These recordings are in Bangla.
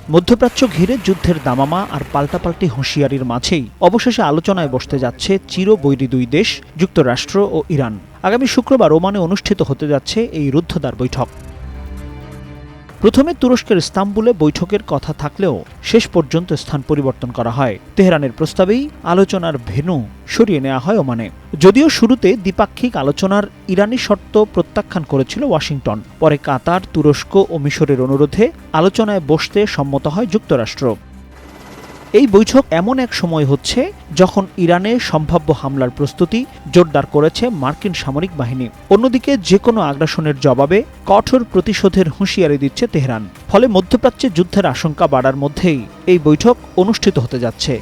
মধ্যপ্রাচ্য ঘিরে যুদ্ধের দামামা আর পাল্টাপাল্টি হুঁশিয়ারির মাঝেই অবশেষে আলোচনায় বসতে যাচ্ছে চিরবৈরী দুই দেশ যুক্তরাষ্ট্র ও ইরান। আগামী শুক্রবার ওমানে অনুষ্ঠিত হতে যাচ্ছে এই রুদ্ধদ্বার বৈঠক। প্রথমে তুরস্কের ইস্তাম্বুলে বৈঠকের কথা থাকলেও শেষ পর্যন্ত স্থান পরিবর্তন করা হয়। তেহরানের প্রস্তাবেই আলোচনার ভেন্যু সরিয়ে নেওয়া হয় ওমানে। যদিও শুরুতে দ্বিপাক্ষিক আলোচনার ইরানি শর্ত প্রত্যাখ্যান করেছিল ওয়াশিংটন, পরে কাতার, তুরস্ক ও মিশরের অনুরোধে আলোচনায় বসতে সম্মত হয় যুক্তরাষ্ট্র। এই বৈঠক এমন এক সময় হচ্ছে যখন ইরানে সম্ভাব্য হামলার প্রস্তুতি জোরদার করেছে মার্কিন সামরিক বাহিনী। অন্যদিকে যে কোনো আগ্রাসনের জবাবে কঠোর প্রতিশোধের হুঁশিয়ারি দিচ্ছে তেহরান। ফলে মধ্যপ্রাচ্যে যুদ্ধের আশঙ্কা বাড়ার মধ্যেই এই বৈঠক অনুষ্ঠিত হতে যাচ্ছে।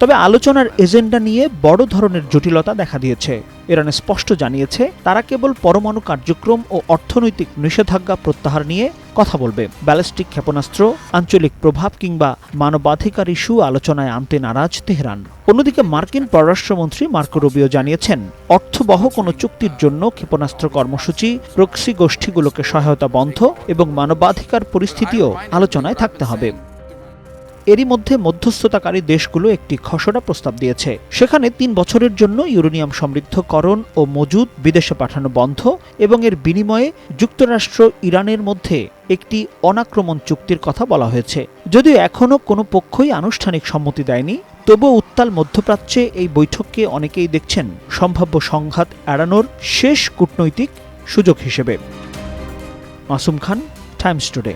তবে আলোচনার এজেন্ডা নিয়ে বড় ধরনের জটিলতা দেখা দিয়েছে। ইরান স্পষ্ট জানিয়েছে তারা কেবল পরমাণু কার্যক্রম ও অর্থনৈতিক নিষেধাজ্ঞা প্রত্যাহার নিয়ে কথা বলবে। ব্যালিস্টিক ক্ষেপণাস্ত্র, আঞ্চলিক প্রভাব কিংবা মানবাধিকার ইস্যু আলোচনায় আনতে নারাজ তেহরান। অন্যদিকে মার্কিন পররাষ্ট্রমন্ত্রী মার্কো রুবিও জানিয়েছেন অর্থবহ কোনো চুক্তির জন্য ক্ষেপণাস্ত্র কর্মসূচি, প্রক্সি গোষ্ঠীগুলোকে সহায়তা বন্ধ এবং মানবাধিকার পরিস্থিতিও আলোচনায় থাকতে হবে। এরই মধ্যে মধ্যস্থতাকারী দেশগুলো একটি খসড়া প্রস্তাব দিয়েছে। সেখানে ৩ বছরের জন্য ইউরেনিয়াম সমৃদ্ধকরণ ও মজুদ বিদেশে পাঠানো বন্ধ এবং এর বিনিময়ে যুক্তরাষ্ট্র ইরানের মধ্যে একটি অনাক্রমণ চুক্তির কথা বলা হয়েছে। যদিও এখনও কোনো পক্ষই আনুষ্ঠানিক সম্মতি দেয়নি, তবুও উত্তাল মধ্যপ্রাচ্যে এই বৈঠককে অনেকেই দেখছেন সম্ভাব্য সংঘাত এড়ানোর শেষ কূটনৈতিক সুযোগ হিসেবে। মাসুম খান, টাইমস টুডে।